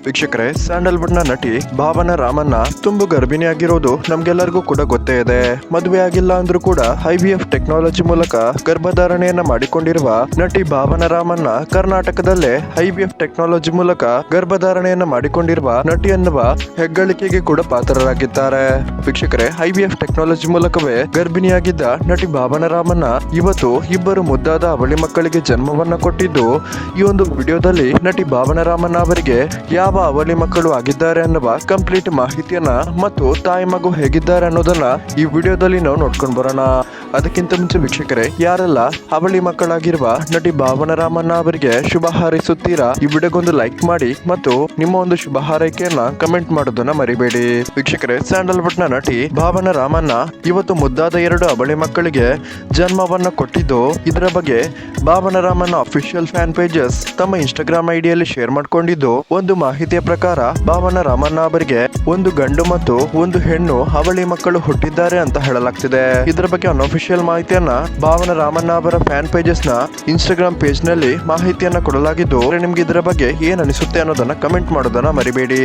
ವೀಕ್ಷಕರೇ, ಸ್ಯಾಂಡಲ್ವುಡ್ ನ ನಟಿ ಭಾವನಾ ರಾಮಣ್ಣ ತುಂಬು ಗರ್ಭಿಣಿಯಾಗಿರೋದು ನಮ್ಗೆಲ್ಲರಿಗೂ ಕೂಡ ಗೊತ್ತೇ ಇದೆ. ಮದುವೆ ಆಗಿಲ್ಲ ಅಂದ್ರೂ ಕೂಡ IVF ಟೆಕ್ನಾಲಜಿ ಮೂಲಕ ಗರ್ಭಧಾರಣೆಯನ್ನ ಮಾಡಿಕೊಂಡಿರುವ ನಟಿ ಭಾವನಾ ರಾಮಣ್ಣ ಕರ್ನಾಟಕದಲ್ಲೇ IVF ಟೆಕ್ನಾಲಜಿ ಮೂಲಕ ಗರ್ಭಧಾರಣೆಯನ್ನ ಮಾಡಿಕೊಂಡಿರುವ ನಟಿ ಎನ್ನುವ ಹೆಗ್ಗಳಿಕೆಗೆ ಕೂಡ ಪಾತ್ರರಾಗಿದ್ದಾರೆ. ವೀಕ್ಷಕರೇ, IVF ಟೆಕ್ನಾಲಜಿ ಮೂಲಕವೇ ಗರ್ಭಿಣಿಯಾಗಿದ್ದ ನಟಿ ಭಾವನಾ ರಾಮಣ್ಣ ಇವತ್ತು ಇಬ್ಬರು ಮುದ್ದಾದ ಅವಳಿ ಮಕ್ಕಳಿಗೆ ಜನ್ಮವನ್ನ ಕೊಟ್ಟಿದ್ದು, ಈ ಒಂದು ವಿಡಿಯೋದಲ್ಲಿ ನಟಿ ಭಾವನಾ ರಾಮಣ್ಣ ಅವರಿಗೆ ಯಾವ ಅವಳಿ ಮಕ್ಕಳು ಆಗಿದ್ದಾರೆ ಅನ್ನುವ ಕಂಪ್ಲೀಟ್ ಮಾಹಿತಿಯನ್ನ ಮತ್ತು ತಾಯಿ ಮಗು ಹೇಗಿದ್ದಾರೆ ಅನ್ನೋದನ್ನ ಈ ವಿಡಿಯೋದಲ್ಲಿ ನಾವು ನೋಡ್ಕೊಂಡು ಬರೋಣ. ಅದಕ್ಕಿಂತ ಮುಂಚೆ ವೀಕ್ಷಕರೇ, ಯಾರೆಲ್ಲ ಅವಳಿ ಮಕ್ಕಳಾಗಿರುವ ನಟಿ ಭಾವನಾ ರಾಮಣ್ಣ ಅವರಿಗೆ ಶುಭ ಹಾರೈಸುತ್ತೀರಾ, ಈ ವಿಡಿಯೋಗೊಂದು ಲೈಕ್ ಮಾಡಿ ಮತ್ತು ನಿಮ್ಮ ಒಂದು ಶುಭ ಹಾರೈಕೆಯನ್ನ ಕಮೆಂಟ್ ಮಾಡೋದನ್ನ ಮರಿಬೇಡಿ. ವೀಕ್ಷಕರೇ, ಸ್ಯಾಂಡಲ್ವುಡ್ ನ ನಟಿ ಭಾವನಾ ರಾಮಣ್ಣ ಇವತ್ತು ಮುದ್ದಾದ 2 ಅವಳಿ ಮಕ್ಕಳಿಗೆ ಜನ್ಮವನ್ನ ಕೊಟ್ಟಿದ್ದು, ಇದರ ಬಗ್ಗೆ Bhavana Ramanna official fan pages ತಮ್ಮ ಇನ್ಸ್ಟಾಗ್ರಾಮ್ ಐಡಿಯಲ್ಲಿ ಶೇರ್ ಮಾಡಿಕೊಂಡಿದ್ದು, ಒಂದು ಮಾಹಿತಿಯ ಪ್ರಕಾರ ಭಾವನಾ ರಾಮಣ್ಣ ಅವರಿಗೆ ಒಂದು ಗಂಡು ಮತ್ತು ಒಂದು ಹೆಣ್ಣು ಅವಳಿ ಮಕ್ಕಳು ಹುಟ್ಟಿದ್ದಾರೆ ಅಂತ ಹೇಳಲಾಗ್ತಿದೆ. ಇದರ ಬಗ್ಗೆ ಅನ್ಅಫಿಷಿಯಲ್ ಮಾಹಿತಿಯನ್ನ ಭಾವನಾ ರಾಮಣ್ಣ ಅವರ ಫ್ಯಾನ್ ಪೇಜಸ್ ನ ಇನ್ಸ್ಟಾಗ್ರಾಮ್ ಪೇಜ್ ನಲ್ಲಿ ಮಾಹಿತಿಯನ್ನ ಕೊಡಲಾಗಿದ್ದು, ನಿಮ್ಗೆ ಇದರ ಬಗ್ಗೆ ಏನ್ ಅನಿಸುತ್ತೆ ಅನ್ನೋದನ್ನ ಕಮೆಂಟ್ ಮಾಡೋದನ್ನ ಮರಿಬೇಡಿ.